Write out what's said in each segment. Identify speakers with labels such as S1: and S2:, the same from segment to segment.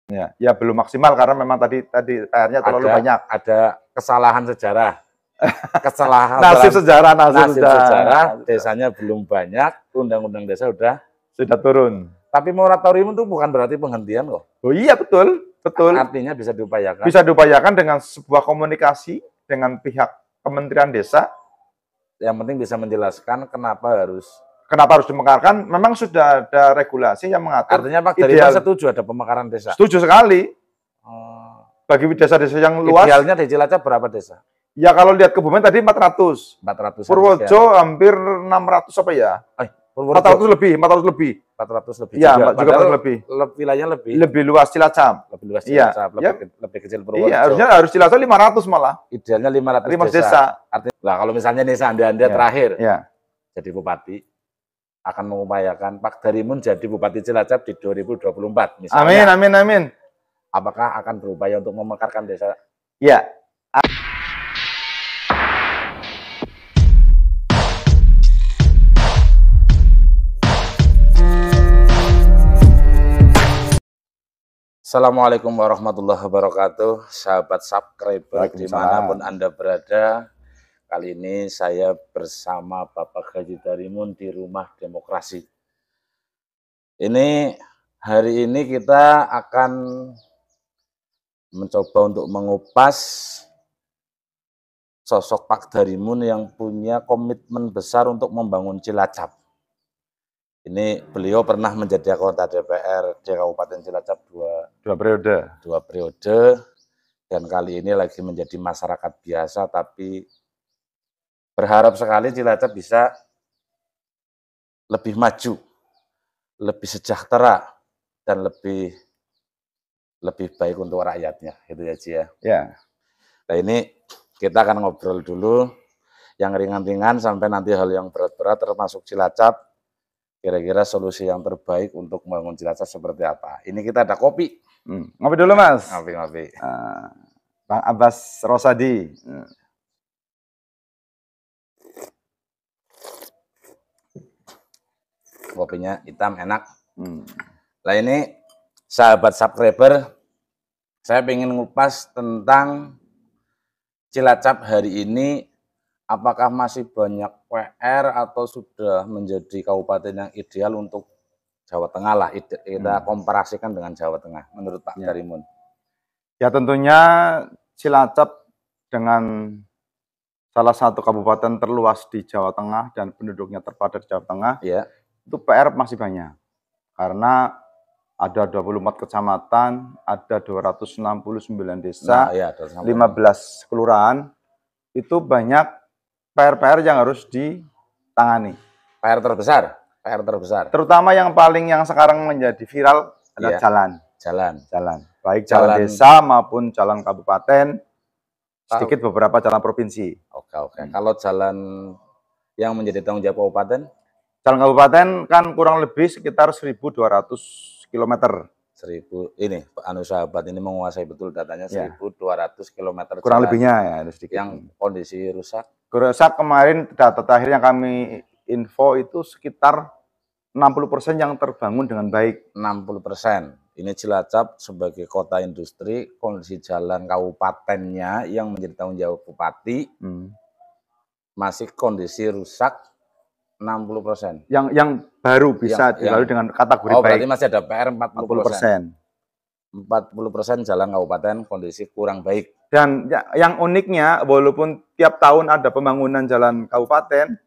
S1: Ya belum maksimal karena memang tadi PR-nya terlalu banyak.
S2: Ada kesalahan sejarah.
S1: Nasib sejarah,
S2: desanya belum banyak, undang-undang desa
S1: sudah turun.
S2: Tapi moratorium itu bukan berarti penghentian kok.
S1: Oh iya, betul.
S2: Artinya bisa diupayakan.
S1: Bisa diupayakan dengan sebuah komunikasi dengan pihak Kementerian Desa.
S2: Yang penting bisa menjelaskan kenapa harus
S1: dimekarkan. Memang sudah ada regulasi yang mengatur.
S2: Artinya Pak Darimo setuju ada pemekaran desa?
S1: Setuju sekali. Bagi desa-desa yang luas.
S2: Idealnya di Cilacap berapa desa?
S1: Ya kalau lihat Kebumen tadi 400. Purworejo hampir 600 apa ya? 400 lebih.
S2: 400 lebih.
S1: Iya, juga lebih.
S2: Wilayahnya
S1: lebih luas Cilacap.
S2: Lebih kecil Purworejo.
S1: Iya, harus Cilacap 500 malah.
S2: Idealnya 500
S1: desa.
S2: Artinya, kalau misalnya nih Anda terakhir jadi bupati, akan mengupayakan Pak Darimun jadi Bupati Cilacap di 2024 misalnya.
S1: Amin.
S2: Apakah akan berupaya untuk memekarkan desa?
S1: Ya.
S2: Assalamualaikum warahmatullahi wabarakatuh, sahabat subscriber dimanapun Anda berada. Kali ini saya bersama Bapak Haji Darimun di Rumah Demokrasi. Hari ini kita akan mencoba untuk mengupas sosok Pak Darimun yang punya komitmen besar untuk membangun Cilacap. Beliau pernah menjadi anggota DPR di Kabupaten Cilacap dua periode, dan kali ini lagi menjadi masyarakat biasa, tapi berharap sekali Cilacap bisa lebih maju, lebih sejahtera, dan lebih baik untuk rakyatnya, gitu ya Ci ya.
S1: Ya.
S2: Nah ini kita akan ngobrol dulu yang ringan-ringan sampai nanti hal yang berat-berat termasuk Cilacap. Kira-kira solusi yang terbaik untuk membangun Cilacap seperti apa? Ini kita ada kopi.
S1: Ngopi dulu Mas.
S2: Ngopi.
S1: Bang Abbas Rosadi.
S2: Kopinya hitam, enak. Nah ini sahabat subscriber, saya ingin ngupas tentang Cilacap hari ini. Apakah masih banyak PR atau sudah menjadi kabupaten yang ideal untuk Jawa Tengah lah, kita komparasikan dengan Jawa Tengah menurut Pak Darimun?
S1: Ya tentunya Cilacap dengan salah satu kabupaten terluas di Jawa Tengah dan penduduknya terpadat di Jawa Tengah, itu PR masih banyak. Karena ada 24 kecamatan, ada 269 desa, 15 kelurahan, itu banyak PR yang harus ditangani.
S2: PR terbesar.
S1: Terutama yang sekarang menjadi viral adalah jalan. Baik jalan desa maupun jalan kabupaten, sedikit beberapa jalan provinsi.
S2: Oke. Kalau jalan yang menjadi tanggung jawab kabupaten?
S1: Jalan kabupaten kan kurang lebih sekitar 1.200 km.
S2: Sahabat ini menguasai betul datanya, 1.200 km.
S1: Kurang lebihnya ya, sedikit.
S2: Yang kondisi rusak?
S1: Kemarin data terakhir yang kami info itu sekitar 60% yang terbangun dengan baik.
S2: 60%. Ini Cilacap sebagai kota industri, kondisi jalan kabupatennya yang menjadi tanggung jawab bupati masih kondisi rusak 60%.
S1: Yang baru bisa dilalui dengan kategori baik.
S2: Berarti masih ada PR 40%. 40% jalan kabupaten kondisi kurang baik.
S1: Dan yang uniknya, walaupun tiap tahun ada pembangunan jalan kabupaten,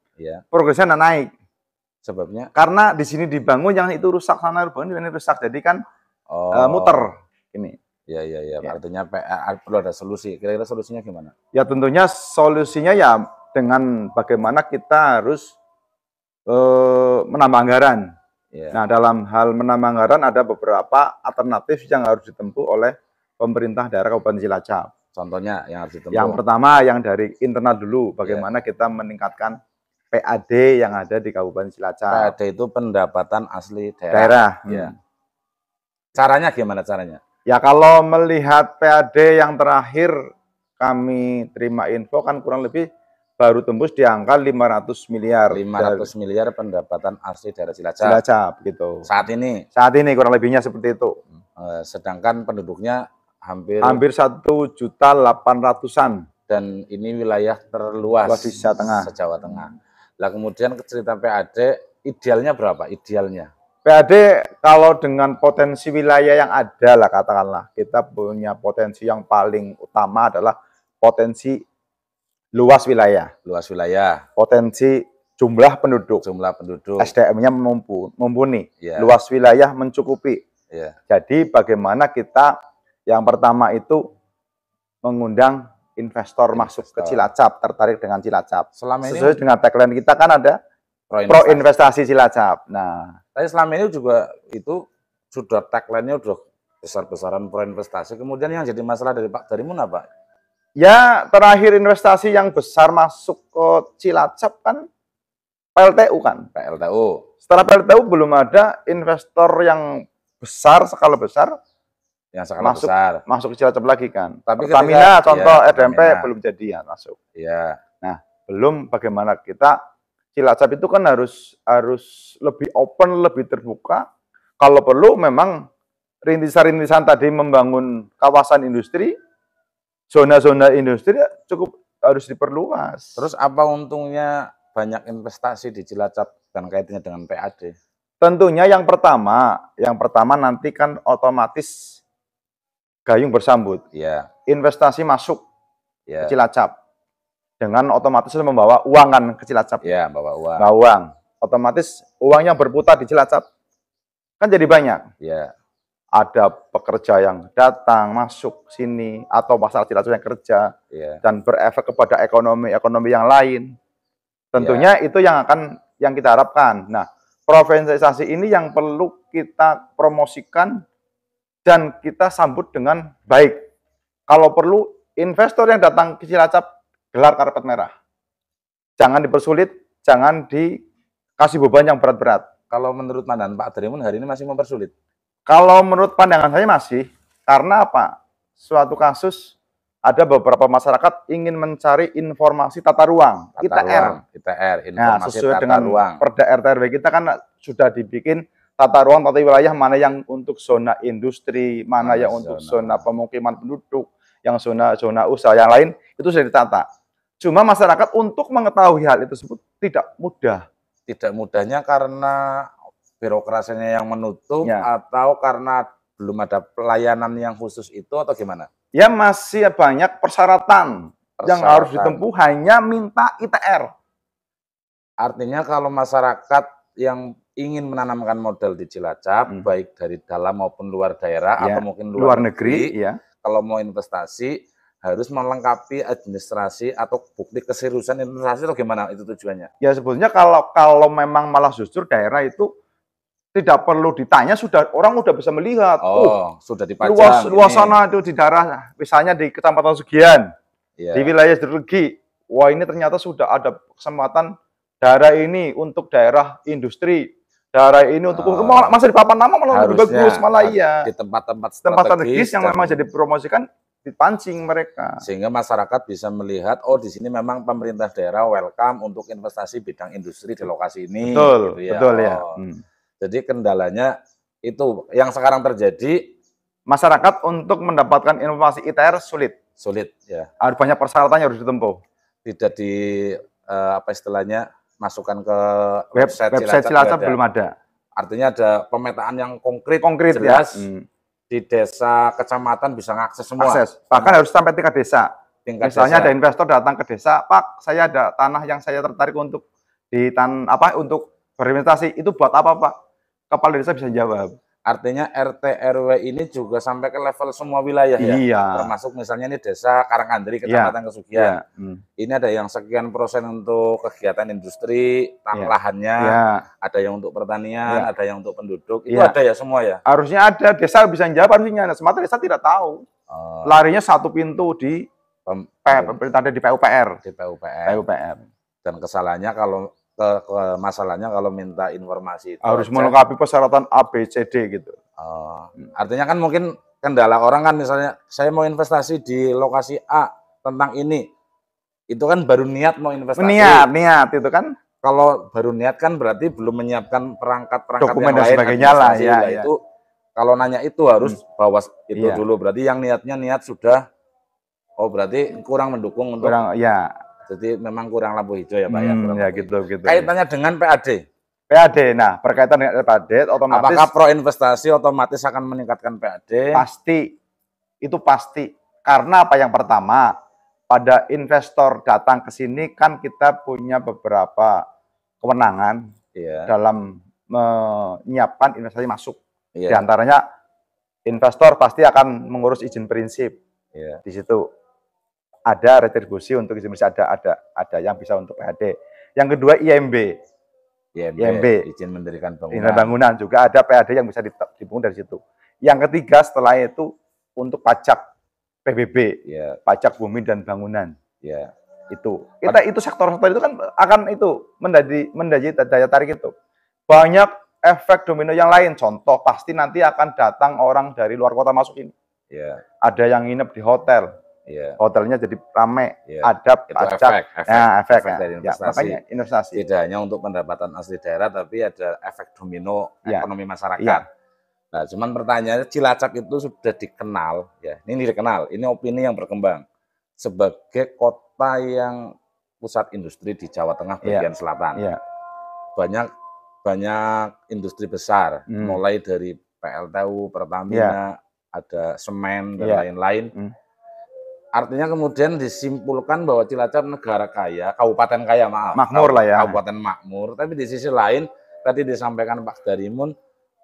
S1: progresnya naik.
S2: Sebabnya?
S1: Karena di sini dibangun, yang itu rusak, sana ini rusak. Jadi kan muter. Ini.
S2: Ya. Artinya perlu ada solusi. Kira-kira solusinya gimana?
S1: Ya tentunya solusinya ya dengan bagaimana kita harus menambah anggaran. Nah, dalam hal menambah anggaran ada beberapa alternatif yang harus ditempuh oleh pemerintah daerah Kabupaten Cilacap.
S2: Contohnya yang harus ditempuh?
S1: Yang pertama yang dari internal dulu, bagaimana kita meningkatkan PAD yang ada di Kabupaten Cilacap.
S2: PAD itu pendapatan asli daerah. Caranya gimana caranya?
S1: Ya kalau melihat PAD yang terakhir kami terima info kan kurang lebih baru tembus di angka 500 miliar.
S2: 500 miliar pendapatan asli daerah Cilacap.
S1: Cilacap gitu.
S2: Saat ini?
S1: Saat ini kurang lebihnya seperti itu.
S2: Sedangkan penduduknya hampir
S1: 1.800.000-an.
S2: Dan ini wilayah terluas
S1: di Jawa Tengah.
S2: Se-Jawa Tengah. Lah kemudian cerita PAD, idealnya berapa? Idealnya?
S1: PAD kalau dengan potensi wilayah yang ada lah katakanlah, kita punya potensi yang paling utama adalah potensi luas wilayah.
S2: Luas wilayah.
S1: Potensi jumlah penduduk.
S2: Jumlah penduduk.
S1: SDM-nya mumpuni.
S2: Yeah.
S1: Luas wilayah mencukupi.
S2: Yeah.
S1: Jadi bagaimana kita yang pertama itu mengundang investor masuk ke Cilacap, tertarik dengan Cilacap. Sesuai dengan tagline kita kan ada pro investasi Cilacap. Nah,
S2: tapi selama ini juga itu sudah tagline-nya udah besar-besaran pro investasi. Kemudian yang jadi masalah dari Pak Darimun apa?
S1: Ya, terakhir investasi yang besar masuk ke Cilacap kan PLTU kan.
S2: PLTU.
S1: Setelah PLTU belum ada investor yang besar, skala besar
S2: yang skala besar
S1: masuk ke Cilacap lagi kan.
S2: Tapi
S1: Pertamina contoh ya, RDMP belum jadian masuk.
S2: Iya.
S1: Nah, belum bagaimana kita Cilacap itu kan harus lebih open, lebih terbuka. Kalau perlu memang rintisan-rintisan tadi membangun kawasan industri, zona-zona industri cukup harus diperluas.
S2: Terus apa untungnya banyak investasi di Cilacap dan kaitannya dengan PAD?
S1: Tentunya yang pertama nanti kan otomatis gayung bersambut.
S2: Ya.
S1: Investasi masuk ke Cilacap. Dengan otomatis membawa uang kan ke Cilacap.
S2: Ya, bawa uang.
S1: Bawa uang. Otomatis uang yang berputar di Cilacap kan jadi banyak.
S2: Ya.
S1: Ada pekerja yang datang, masuk sini, atau masalah Cilacap yang kerja, dan berefek kepada ekonomi yang lain. Tentunya itu yang kita harapkan. Nah, provinsialisasi ini yang perlu kita promosikan dan kita sambut dengan baik. Kalau perlu, investor yang datang ke Cilacap gelar karpet merah. Jangan dipersulit, jangan dikasih beban yang berat-berat.
S2: Kalau menurut pandangan Pak Darimun hari ini masih mempersulit?
S1: Kalau menurut pandangan saya masih. Karena apa? Suatu kasus ada beberapa masyarakat ingin mencari informasi tata ruang. ITR,
S2: informasi
S1: nah, sesuai
S2: tata
S1: dengan
S2: ruang.
S1: Perda RT/RW kita kan sudah dibikin tata ruang, tata wilayah, mana yang untuk zona industri, mana yang untuk zona pemukiman penduduk, yang zona usaha, yang lain itu sudah ditata. Cuma masyarakat untuk mengetahui hal itu tersebut tidak mudah.
S2: Tidak mudahnya karena birokrasinya yang menutup atau karena belum ada pelayanan yang khusus itu atau gimana?
S1: Ya masih banyak persyaratan yang harus ditempuh, hanya minta ITR.
S2: Artinya kalau masyarakat yang ingin menanamkan modal di Cilacap, baik dari dalam maupun luar daerah atau mungkin luar negeri, kalau mau investasi harus melengkapi administrasi atau bukti keseriusan investasi atau gimana itu tujuannya? Ya
S1: sebetulnya kalau memang malah justru daerah itu tidak perlu ditanya, orang sudah bisa melihat.
S2: Sudah dipajang.
S1: Luas sana itu di daerah, misalnya di Kecamatan Sugian, di wilayah Jerulegi. Wah, ini ternyata sudah ada kesempatan daerah ini untuk daerah industri. Daerah ini untuk masa di papan nama malah lebih bagus, malah
S2: di tempat-tempat
S1: strategis yang memang jadi dipromosikan, dipancing mereka.
S2: Sehingga masyarakat bisa melihat, di sini memang pemerintah daerah welcome untuk investasi bidang industri di lokasi ini.
S1: Betul, gitu ya. Betul ya.
S2: Jadi kendalanya itu yang sekarang terjadi,
S1: masyarakat untuk mendapatkan informasi ITR sulit.
S2: Sulit ya.
S1: Ada banyak persyaratannya harus ditempuh.
S2: Tidak apa istilahnya, masukkan ke
S1: website Cilacap belum ada.
S2: Artinya ada pemetaan yang konkret
S1: jelas.
S2: Di desa, kecamatan bisa ngakses semua.
S1: Bahkan harus sampai tingkat desa. Misalnya ada investor datang ke desa, Pak, saya ada tanah yang saya tertarik untuk untuk berinvestasi. Itu buat apa, Pak? Kepala desa bisa jawab.
S2: Artinya RT/RW ini juga sampai ke level semua wilayah ya. Termasuk misalnya ini desa Karangandri, Kecamatan Kesugian. Ini ada yang sekian persen untuk kegiatan industri, lahannya, ada yang untuk pertanian, ada yang untuk penduduk. Itu ada ya semua ya? Harusnya ada, desa bisa jawab harusnya. Semata desa tidak tahu. Larinya satu pintu di pemerintah di PUPR. Di PUPR. Dan kesalahannya masalahnya kalau minta informasi itu harus melengkapi persyaratan A, B, C, D gitu. Artinya kan mungkin kendala orang kan misalnya saya mau investasi di lokasi A tentang ini. Itu kan baru niat mau investasi. Niat itu kan. Kalau baru niat kan berarti belum menyiapkan perangkat-perangkat
S1: dokumen dan sebagainya lah ya.
S2: Itu kalau nanya itu harus bawa itu dulu. Berarti yang niat sudah, berarti kurang mendukung untuk.
S1: Ya.
S2: Jadi memang kurang lampu hijau ya Pak ya.
S1: Ya gitu.
S2: Kaitannya dengan PAD.
S1: Nah berkaitan dengan PAD, otomatis.
S2: Apakah pro investasi otomatis akan meningkatkan PAD?
S1: Pasti, itu pasti. Karena apa, yang pertama, pada investor datang ke sini kan kita punya beberapa kewenangan dalam menyiapkan investasi masuk. Di antaranya investor pasti akan mengurus izin prinsip. Di situ ada retribusi untuk izin prinsip, ada yang bisa untuk PAD. Yang kedua IMB, izin mendirikan bangunan juga ada PAD yang bisa dipungut dari situ. Yang ketiga setelah itu untuk pajak PBB, pajak bumi dan bangunan. Itu sektor-sektor itu kan akan itu menjadi daya tarik itu. Banyak efek domino yang lain. Contoh, pasti nanti akan datang orang dari luar kota masuk ini. Ada yang nginep di hotel. Hotelnya jadi ramai. Ada pajak. Efek dari investasi. Makanya investasi.
S2: Tidak hanya untuk pendapatan asli daerah, tapi ada efek domino ekonomi masyarakat. Nah, cuman pertanyaannya, Cilacap itu sudah dikenal, ini dikenal, ini opini yang berkembang sebagai kota yang pusat industri di Jawa Tengah bagian selatan. Banyak industri besar, mulai dari PLTU, Pertamina, ada semen dan lain-lain. Artinya kemudian disimpulkan bahwa Cilacap negara kaya, kabupaten kaya,
S1: makmur lah ya.
S2: Kabupaten makmur. Tapi di sisi lain, tadi disampaikan Pak Darimun,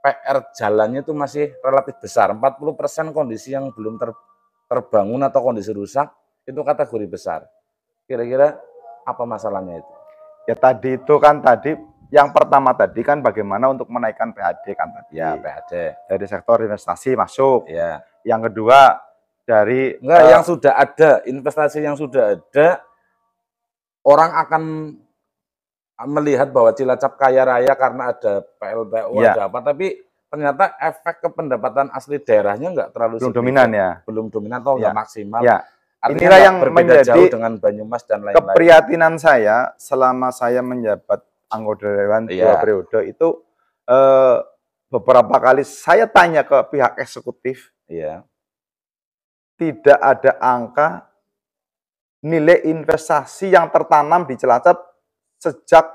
S2: PR jalannya itu masih relatif besar. 40% kondisi yang belum terbangun atau kondisi rusak, itu kategori besar. Kira-kira apa masalahnya itu?
S1: Ya tadi itu kan yang pertama tadi kan bagaimana untuk menaikkan PAD kan tadi.
S2: PAD.
S1: Dari sektor investasi masuk. Yang kedua dari
S2: yang sudah ada, investasi yang sudah ada, orang akan melihat bahwa Cilacap kaya raya karena ada PLTU, ada apa, tapi ternyata efek ke pendapatan asli daerahnya nggak terlalu
S1: belum dominan
S2: belum dominan atau nggak maksimal.
S1: Inilah yang
S2: berbeda
S1: menjadi
S2: jauh dengan Banyumas dan lain-lain.
S1: Keprihatinan saya selama saya menjabat anggota dewan 2 periode itu, beberapa kali saya tanya ke pihak eksekutif, tidak ada angka nilai investasi yang tertanam di Cilacap sejak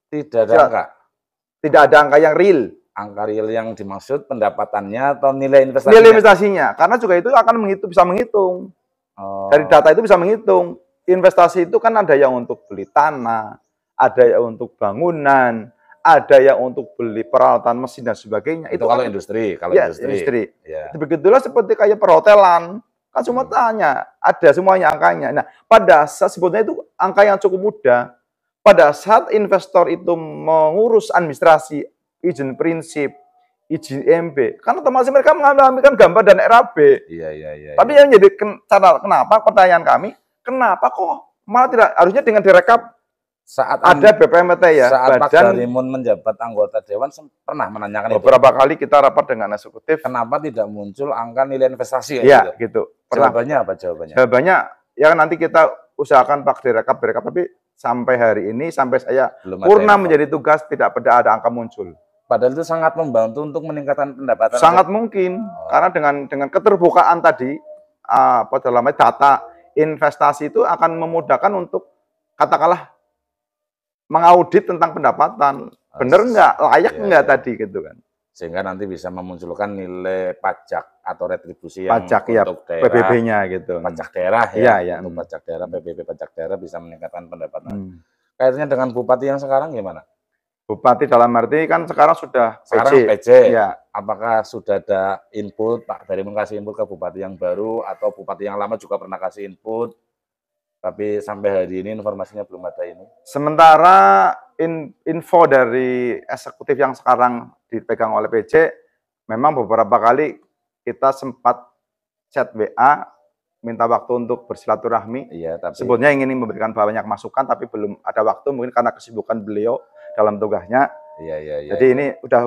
S1: tidak ada angka yang real.
S2: Angka real yang dimaksud pendapatannya atau nilai investasinya?
S1: Nilai investasinya, karena juga itu akan bisa menghitung. Dari data itu bisa menghitung. Investasi itu kan ada yang untuk beli tanah, ada yang untuk bangunan, ada yang untuk beli peralatan mesin dan sebagainya.
S2: Itu kalau industri,
S1: industri. Begitulah seperti kayak perhotelan. Kan semua tanya, ada semuanya angkanya. Nah, pada saat sebetulnya itu angka yang cukup mudah. Pada saat investor itu mengurus administrasi, izin prinsip, izin IMB, kan otomatis mereka mengambil gambar dan RAB. Tapi yang jadi kenapa pertanyaan kami, kenapa kok malah tidak, harusnya dengan direkap saat ada BPMT
S2: Saat Pak Darimun menjabat anggota dewan pernah menanyakan
S1: beberapa kali kita rapat dengan eksekutif.
S2: Kenapa tidak muncul angka nilai investasi?
S1: Gitu.
S2: Jawabannya apa jawabannya?
S1: Jawabannya ya nanti kita usahakan Pak direkap, tapi sampai hari ini, sampai saya purna menjadi tugas, tidak ada angka muncul.
S2: Padahal itu sangat membantu untuk meningkatkan pendapatan.
S1: Sangat mungkin, karena dengan keterbukaan tadi, data investasi itu akan memudahkan untuk katakanlah mengaudit tentang pendapatan, bener nggak, layak nggak tadi gitu kan.
S2: Sehingga nanti bisa memunculkan nilai pajak atau retribusi yang
S1: untuk daerah, PBB-nya gitu.
S2: Pajak daerah untuk pajak daerah, PBB pajak daerah bisa meningkatkan pendapatan. Kaitannya dengan bupati yang sekarang gimana?
S1: Bupati dalam arti kan sekarang sudah
S2: PJ. Apakah sudah ada input, Pak Darimun kasih input ke bupati yang baru, atau bupati yang lama juga pernah kasih input? Tapi sampai hari ini informasinya belum ada ini.
S1: Sementara info dari eksekutif yang sekarang dipegang oleh PJ, memang beberapa kali kita sempat chat WA, minta waktu untuk bersilaturahmi. Sebetulnya ingin memberikan banyak masukan, tapi belum ada waktu, mungkin karena kesibukan beliau dalam tugasnya. Jadi ini kita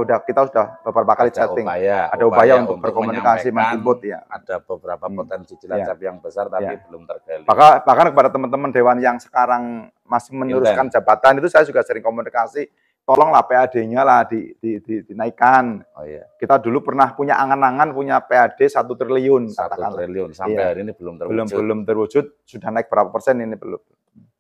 S1: sudah beberapa kali chatting. Ada upaya untuk berkomunikasi, menginput
S2: Ada beberapa potensi Cilacap yang besar tapi belum tergali.
S1: Bahkan kepada teman-teman dewan yang sekarang masih meneruskan jabatan itu, saya juga sering komunikasi, tolonglah PAD-nya lah dinaikkan.
S2: Oh iya.
S1: Kita dulu pernah punya angan-angan punya PAD 1 triliun.
S2: 1 triliun sampai hari ini belum terwujud.
S1: Belum terwujud, sudah naik berapa persen ini belum.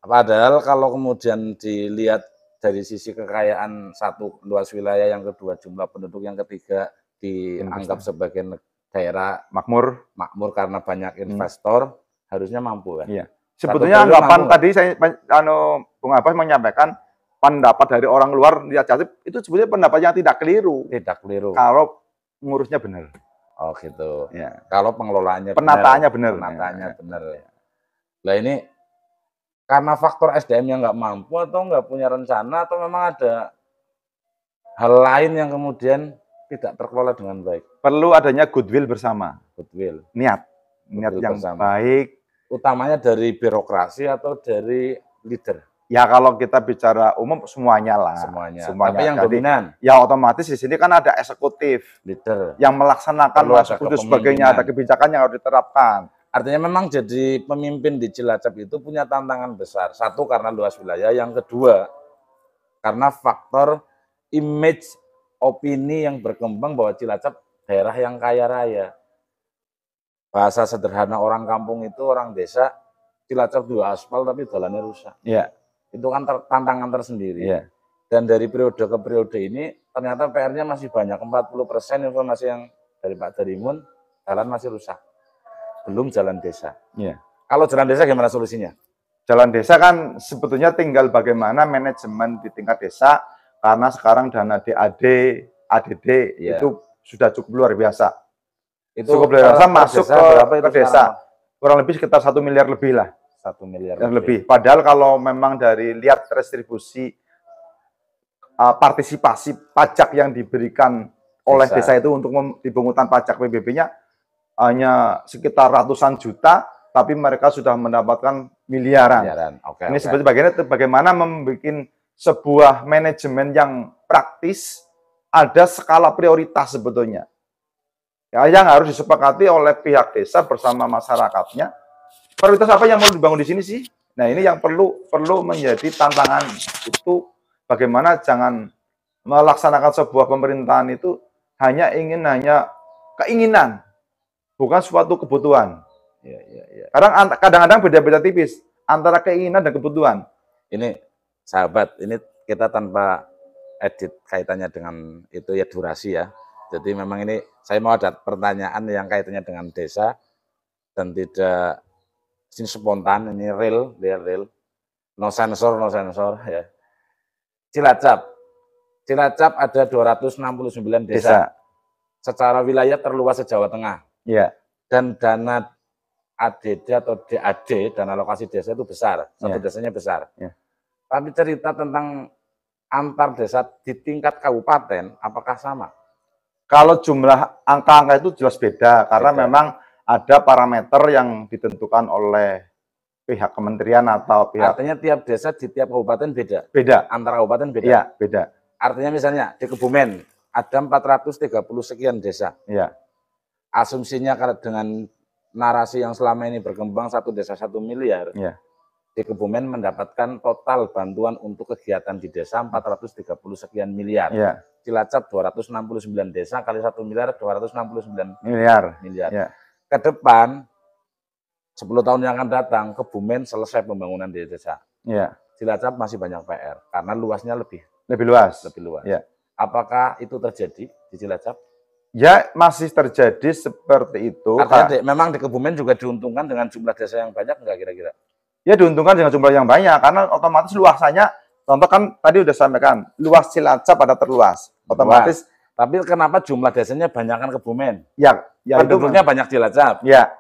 S2: Padahal kalau kemudian dilihat dari sisi kekayaan, satu luas wilayah, yang kedua jumlah penduduk, yang ketiga dianggap sebagai daerah makmur karena banyak investor, harusnya mampu kan.
S1: Iya. Sebetulnya anggapan tadi Bung Abbas menyampaikan pendapat dari orang luar lihat Jatim itu sebetulnya pendapat yang tidak keliru.
S2: Tidak keliru.
S1: Kalau ngurusnya benar.
S2: Oh gitu.
S1: Ya.
S2: Kalau pengelolaannya
S1: penataannya benar.
S2: Penataannya benar. Nah ini karena faktor SDM-nya nggak mampu atau nggak punya rencana, atau memang ada hal lain yang kemudian tidak terkelola dengan baik?
S1: Perlu adanya goodwill bersama.
S2: Goodwill.
S1: Niat yang baik.
S2: Utamanya dari birokrasi atau dari leader?
S1: Ya kalau kita bicara umum semuanya lah.
S2: Semuanya. Tapi yang
S1: jadi,
S2: dominan?
S1: Ya otomatis di sini kan ada eksekutif.
S2: Leader.
S1: Yang melaksanakan dan sebagainya, ada kebijakan yang harus diterapkan.
S2: Artinya memang jadi pemimpin di Cilacap itu punya tantangan besar. Satu, karena luas wilayah. Yang kedua, karena faktor image, opini yang berkembang bahwa Cilacap daerah yang kaya raya. Bahasa sederhana orang kampung itu, orang desa, Cilacap 2 aspal tapi jalannya rusak.
S1: Iya.
S2: Itu kan tantangan tersendiri.
S1: Iya.
S2: Dan dari periode ke periode ini, ternyata PR-nya masih banyak. 40% informasi yang dari Pak Darimun, jalan masih rusak. Belum jalan desa.
S1: Iya.
S2: Kalau jalan desa gimana solusinya?
S1: Jalan desa kan sebetulnya tinggal bagaimana manajemen di tingkat desa, karena sekarang dana DAD, ADD itu sudah cukup luar biasa. Itu cukup luar biasa masuk ke desa. Kurang lebih sekitar 1 miliar lebih lah.
S2: 1 miliar
S1: lebih. Padahal kalau memang dari lihat restribusi partisipasi pajak yang diberikan oleh desa itu untuk dipungutan pajak PBB-nya hanya sekitar ratusan juta, tapi mereka sudah mendapatkan miliaran. Ini sebetulnya bagaimana membuat sebuah manajemen yang praktis, ada skala prioritas sebetulnya. Ya, yang harus disepakati oleh pihak desa bersama masyarakatnya. Prioritas apa yang mau dibangun di sini sih? Nah, ini yang perlu menjadi tantangan itu, bagaimana jangan melaksanakan sebuah pemerintahan itu hanya keinginan, bukan suatu kebutuhan. Kadang-kadang beda-beda tipis antara keinginan dan kebutuhan.
S2: Ini sahabat, ini kita tanpa edit kaitannya dengan itu ya, durasi ya. Jadi memang ini saya mau ada pertanyaan yang kaitannya dengan desa dan tidak spontan, ini real. No sensor ya. Cilacap ada 269 desa. Secara wilayah terluas se-Jawa Tengah.
S1: Iya.
S2: Dan dana ADD atau DAD, dana alokasi desa itu besar. Satu desanya besar.
S1: Ya.
S2: Tapi cerita tentang antar desa di tingkat kabupaten, apakah sama?
S1: Kalau jumlah angka-angka itu jelas beda, karena memang ada parameter yang ditentukan oleh pihak kementerian atau pihak.
S2: Artinya tiap desa di tiap kabupaten beda?
S1: Beda.
S2: Antara kabupaten beda?
S1: Iya, beda.
S2: Artinya misalnya di Kebumen ada 430 sekian desa.
S1: Iya.
S2: Asumsinya dengan narasi yang selama ini berkembang 1 desa 1 miliar.
S1: Iya.
S2: Di Kebumen mendapatkan total bantuan untuk kegiatan di desa 430 sekian miliar.
S1: Iya.
S2: Cilacap 269 desa kali 1 miliar 269
S1: miliar.
S2: Ya. Ke depan 10 tahun yang akan datang Kebumen selesai pembangunan di desa.
S1: Ya.
S2: Cilacap masih banyak PR karena luasnya lebih
S1: luas.
S2: Ya. Apakah itu terjadi di Cilacap?
S1: Ya, masih terjadi seperti itu.
S2: Artinya memang di Kebumen juga diuntungkan dengan jumlah desa yang banyak enggak kira-kira?
S1: Ya, diuntungkan dengan jumlah yang banyak karena otomatis luasannya, contoh kan tadi udah sampaikan, luas Cilacap ada terluas. Otomatis.
S2: Tapi kenapa jumlah desanya banyakkan Kebumen?
S1: Ya
S2: penduduknya banyak Cilacap.
S1: Ya.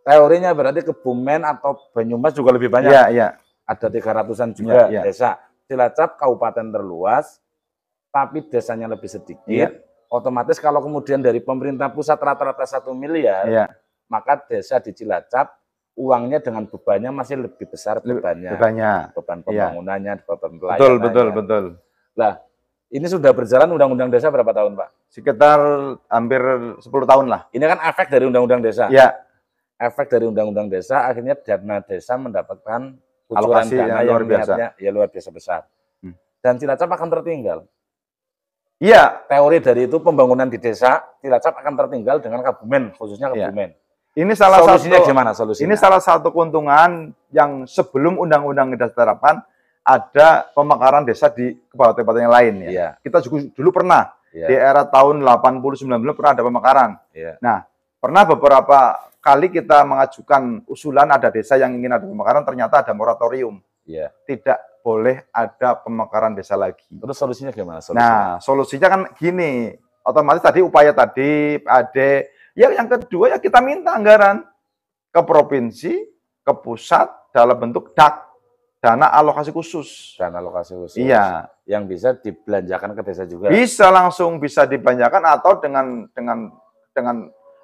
S2: Teorinya berarti Kebumen atau Banyumas juga lebih banyak.
S1: Ya.
S2: Ada 300-an juga desa. Cilacap kabupaten terluas, tapi desanya lebih sedikit. Otomatis kalau kemudian dari pemerintah pusat rata-rata 1 miliar, maka desa di Cilacap uangnya dengan bebannya masih lebih besar bebannya. Beban pembangunannya, beban pelayanannya.
S1: Betul.
S2: Lah, ini sudah berjalan Undang-Undang Desa berapa tahun, Pak?
S1: Sekitar hampir 10 tahun lah.
S2: Ini kan efek dari Undang-Undang Desa.
S1: Iya.
S2: Efek dari Undang-Undang Desa, akhirnya dana desa mendapatkan kucuran dana yang luar biasa besar. dan Cilacap akan tertinggal.
S1: Iya.
S2: Teori dari itu pembangunan di desa Cilacap akan tertinggal dengan Kebumen, khususnya Kebumen.
S1: Ini salah
S2: solusinya
S1: satu,
S2: gimana solusinya?
S1: Ini salah satu keuntungan yang sebelum undang-undang ini diterapkan ada pemekaran desa di kabupaten yang lain ya.
S2: Iya.
S1: Kita juga dulu pernah di era tahun 80-90 pernah ada pemekaran. Nah, pernah beberapa kali kita mengajukan usulan ada desa yang ingin ada pemekaran, ternyata ada moratorium. Tidak boleh ada pemekaran desa lagi.
S2: Terus solusinya gimana?
S1: Nah, solusinya kan gini, otomatis tadi upaya tadi ada. Ya, yang kedua ya kita minta anggaran ke provinsi, ke pusat dalam bentuk DAK, dana alokasi khusus.
S2: Dana alokasi khusus.
S1: Iya.
S2: Yang bisa dibelanjakan ke desa juga.
S1: Bisa langsung bisa dibelanjakan atau dengan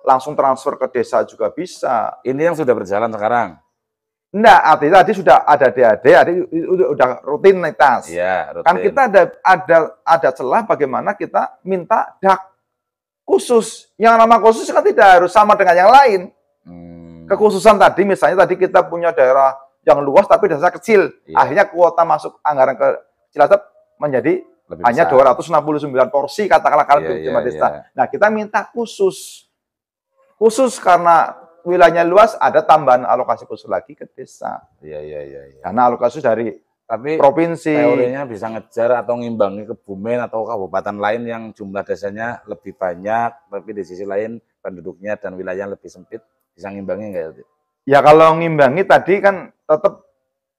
S1: langsung transfer ke desa juga bisa.
S2: Ini yang sudah berjalan sekarang.
S1: Enggak, artinya tadi sudah ada DAD, udah rutinitas.
S2: Iya, rutin.
S1: Kan kita ada celah bagaimana kita minta DAK khusus. Yang nama khusus kan tidak harus sama dengan yang lain. Kekhususan tadi, misalnya tadi kita punya daerah yang luas tapi desa kecil. Akhirnya kuota masuk anggaran ke Cilacap menjadi lebih hanya besar. 269 porsi, katakanlah kalau di desa. Nah, kita minta khusus. Khusus karena wilayahnya luas, ada tambahan alokasi khusus lagi ke desa. Karena alokasi dari provinsi.
S2: Teorinya bisa ngejar atau ngimbangi Kebumen atau kabupaten lain yang jumlah desanya lebih banyak, tapi di sisi lain penduduknya dan wilayah lebih sempit, bisa ngimbangi nggak itu?
S1: Ya kalau ngimbangi tadi kan tetap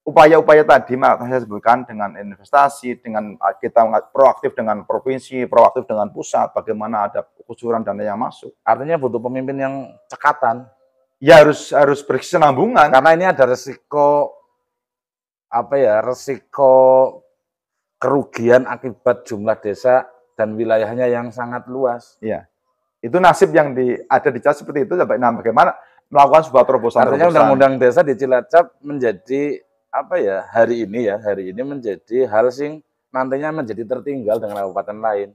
S1: upaya-upaya tadi saya sebutkan dengan investasi, dengan kita proaktif dengan provinsi, proaktif dengan pusat, bagaimana ada kucuran dana yang masuk.
S2: Artinya butuh pemimpin yang cekatan.
S1: Ya harus berkesinambungan.
S2: Karena ini ada resiko resiko kerugian akibat jumlah desa dan wilayahnya yang sangat luas.
S1: Iya. Itu nasib yang ada di Cilacap seperti itu. Nah, bagaimana melakukan sebuah terobosan.
S2: Artinya undang-undang desa di Cilacap menjadi hari ini menjadi hal sing nantinya menjadi tertinggal dengan kabupaten lain.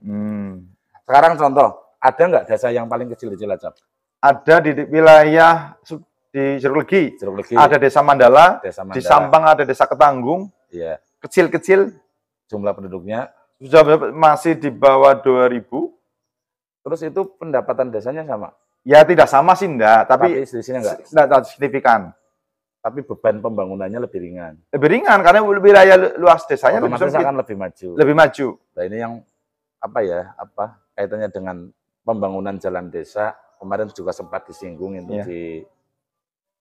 S2: Sekarang contoh, ada nggak desa yang paling kecil di Cilacap?
S1: Ada di wilayah di Jeruk Legi. Ada desa Mandala, di Sampang ada desa Ketanggung.
S2: Iya.
S1: Kecil-kecil.
S2: Jumlah penduduknya
S1: masih di bawah 2.000.
S2: Terus itu pendapatan desanya sama?
S1: Ya tidak sama sih enggak, tapi
S2: selisihnya
S1: enggak signifikan.
S2: Tapi beban pembangunannya lebih ringan.
S1: Lebih ringan karena wilayah luas desanya
S2: otomatis akan lebih maju.
S1: Lebih maju.
S2: Nah, ini yang kaitannya dengan pembangunan jalan desa. Kemarin juga sempat disinggung itu di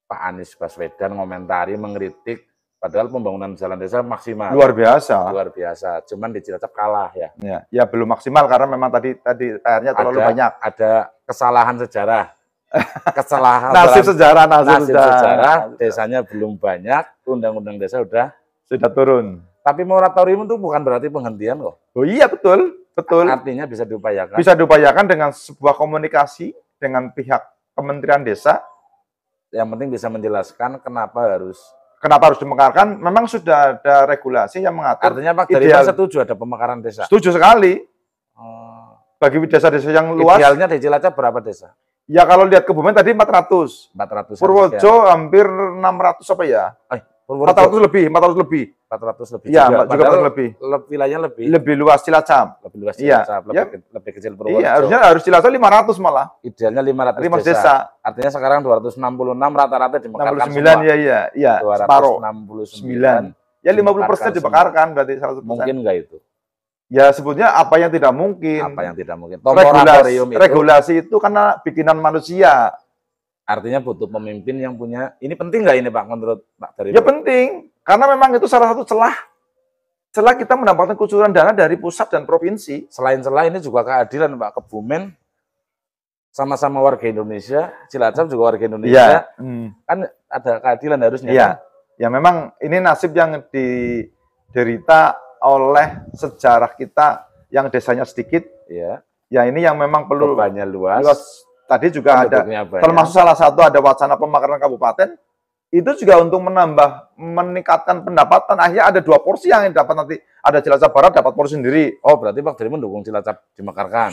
S2: Pak Anies Baswedan komentari mengkritik, padahal pembangunan jalan desa maksimal.
S1: Luar biasa.
S2: Luar biasa. Cuman di Cilacap kalah ya.
S1: Ya belum maksimal karena memang tadi airnya terlalu banyak.
S2: Ada kesalahan sejarah.
S1: Nasib sejarah.
S2: Desanya belum banyak, undang-undang desa sudah
S1: turun.
S2: Tapi moratorium itu bukan berarti penghentian kok.
S1: Oh iya betul.
S2: Artinya bisa diupayakan.
S1: Bisa diupayakan dengan sebuah komunikasi dengan pihak Kementerian Desa.
S2: Yang penting bisa menjelaskan kenapa harus
S1: dimekarkan. Memang sudah ada regulasi yang mengatur.
S2: Artinya Pak Dariman setuju ada pemekaran desa?
S1: Setuju sekali. Bagi desa-desa yang luas.
S2: Idealnya di Cilacap berapa desa?
S1: Ya kalau lihat Kebumen tadi 400. Purworejo hampir 600 apa ya? 400 lebih.
S2: 400 lebih.
S1: Ya, juga lebih.
S2: Wilayahnya
S1: lebih luas Cilacap.
S2: Lebih kecil Purworejo.
S1: Iya, harus Cilacap 500 malah.
S2: Idealnya 500
S1: desa.
S2: Artinya sekarang 266 rata-rata dimekarkan
S1: 69 semua. Iya.
S2: 269.
S1: Ya 50% dimekarkan berarti 100%.
S2: Mungkin enggak itu?
S1: Ya sebetulnya apa yang tidak mungkin.
S2: Apa yang tidak mungkin.
S1: Regulasi itu karena bikinan manusia.
S2: Artinya butuh pemimpin yang punya, ini penting nggak ini Pak menurut Pak Dariman?
S1: Ya penting, karena memang itu salah satu celah kita mendapatkan kucuran dana dari pusat dan provinsi.
S2: Selain celah ini juga keadilan Pak. Kebumen sama-sama warga Indonesia, Cilacap juga warga Indonesia, kan ada keadilan harusnya.
S1: Iya, ya memang ini nasib yang diderita oleh sejarah kita yang desanya sedikit.
S2: Iya.
S1: Ya ini yang memang perlu
S2: bebannya luas.
S1: Tadi juga ada, termasuk salah satu ada wacana pemekaran kabupaten, itu juga untuk meningkatkan pendapatan. Akhirnya ada 2 porsi yang dapat nanti, ada Cilacap Barat dapat porsi sendiri.
S2: Oh berarti Pak Dariman mendukung Cilacap dimekarkan?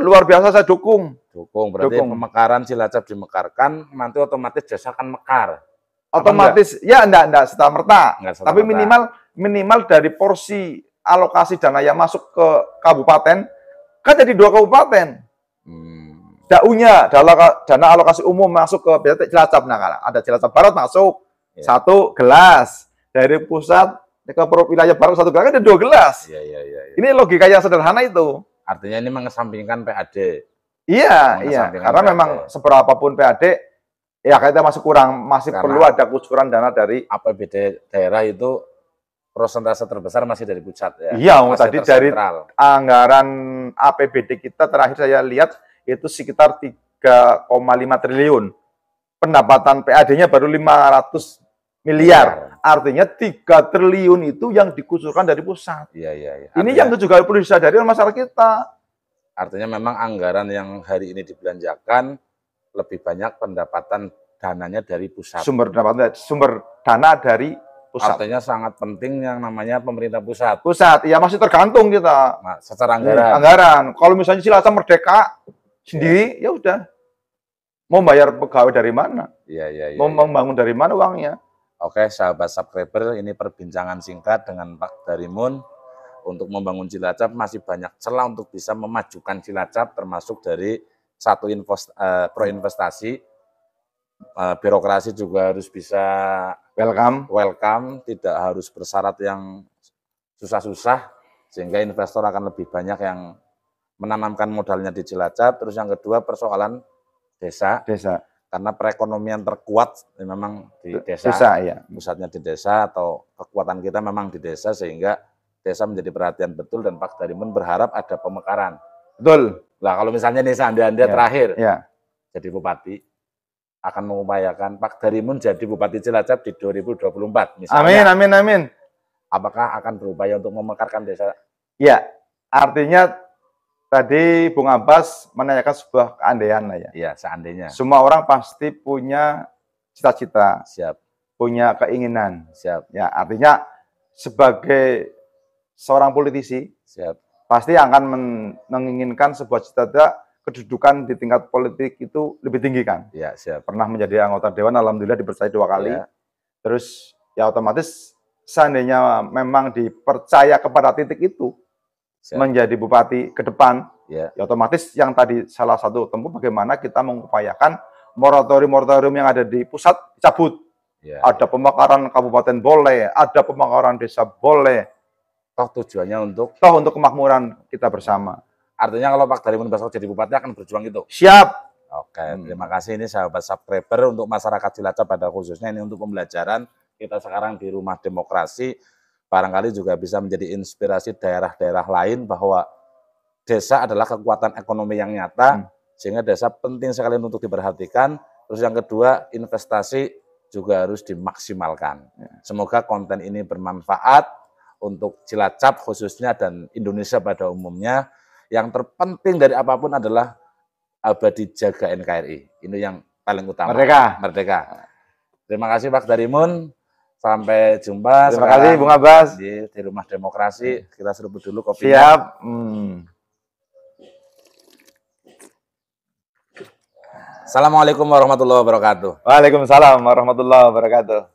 S1: Luar biasa saya dukung.
S2: Berarti pemekaran Cilacap dimekarkan, nanti otomatis desa akan mekar.
S1: Otomatis, ya enggak serta merta. Tapi minimal dari porsi alokasi dana yang masuk ke kabupaten, kan jadi 2 kabupaten. DAU-nya, dana alokasi umum masuk ke Cilacap. Nah, ada Cilacap Barat masuk, 1 gelas. Dari pusat ke wilayah barat 1 gelas, kan ada 2 gelas. Ini logika yang sederhana itu.
S2: Artinya ini mengesampingkan PAD.
S1: Iya. Karena PAD. Memang seberapapun PAD, ya kita masih kurang, masih karena perlu ada kucuran dana dari
S2: APBD daerah itu persentase terbesar masih dari pusat ya.
S1: Iya, tadi dari anggaran APBD kita terakhir saya lihat itu sekitar 3,5 triliun. Pendapatan PAD-nya baru 500 miliar. Artinya 3 triliun itu yang dikucurkan dari pusat.
S2: Iya.
S1: Ini yang juga perlu disadari oleh masyarakat kita.
S2: Artinya memang anggaran yang hari ini dibelanjakan lebih banyak pendapatan dananya dari pusat.
S1: Sumber dana dari pusat.
S2: Artinya sangat penting yang namanya pemerintah pusat.
S1: Pusat, ya masih tergantung kita.
S2: Nah, secara anggaran.
S1: Anggaran. Kalau misalnya Cilacap merdeka sendiri, ya udah. Mau bayar pegawai dari mana?
S2: Iya.
S1: Mau membangun dari mana uangnya?
S2: Oke, sahabat subscriber, ini perbincangan singkat dengan Pak Darimun untuk membangun Cilacap. Masih banyak celah untuk bisa memajukan Cilacap, termasuk dari satu proinvestasi. Birokrasi juga harus bisa welcome, tidak harus bersyarat yang susah-susah, sehingga investor akan lebih banyak yang menanamkan modalnya di Cilacap. Terus yang kedua, persoalan desa. Karena perekonomian terkuat memang di desa, pusatnya di desa, atau kekuatan kita memang di desa, sehingga desa menjadi perhatian betul, dan Pak Darimun berharap ada pemekaran.
S1: Betul.
S2: Nah, kalau misalnya nih seandainya terakhir jadi bupati, akan mengupayakan Pak Darimun jadi Bupati Cilacap di 2024. Misalnya,
S1: amin.
S2: Apakah akan berupaya untuk memekarkan desa?
S1: Ya, artinya tadi Bung Abbas menanyakan sebuah keandaian lah ya.
S2: Iya, seandainya.
S1: Semua orang pasti punya cita-cita.
S2: Siap.
S1: Punya keinginan.
S2: Siap.
S1: Ya, artinya sebagai seorang politisi, pasti akan menginginkan sebuah cita-cita kedudukan di tingkat politik itu lebih tinggi kan.
S2: Ya, siap.
S1: Pernah menjadi anggota Dewan, alhamdulillah dipercaya 2 kali. Terus ya otomatis seandainya memang dipercaya kepada titik itu, menjadi bupati ke depan, ya otomatis yang tadi salah satu tempuh bagaimana kita mengupayakan moratorium yang ada di pusat cabut. Ada pemekaran kabupaten boleh, ada pemekaran desa boleh.
S2: Tujuannya untuk
S1: kemakmuran kita bersama.
S2: Artinya kalau Pak Darimun besok jadi bupati akan berjuang itu?
S1: Siap.
S2: Oke, terima kasih. Ini sahabat subscriber, untuk masyarakat Cilacap pada khususnya ini untuk pembelajaran. Kita sekarang di Rumah Demokrasi, barangkali juga bisa menjadi inspirasi daerah-daerah lain bahwa desa adalah kekuatan ekonomi yang nyata, sehingga desa penting sekali untuk diperhatikan. Terus yang kedua, investasi juga harus dimaksimalkan. Semoga konten ini bermanfaat untuk Cilacap khususnya dan Indonesia pada umumnya. Yang terpenting dari apapun adalah abadi jaga NKRI. Ini yang paling utama. Merdeka. Terima kasih Pak Darimun. Sampai jumpa.
S1: Terima kasih Bung Abbas.
S2: Di Rumah Demokrasi. Kita seruput dulu kopinya.
S1: Siap.
S2: Assalamualaikum warahmatullahi wabarakatuh.
S1: Waalaikumsalam warahmatullahi wabarakatuh.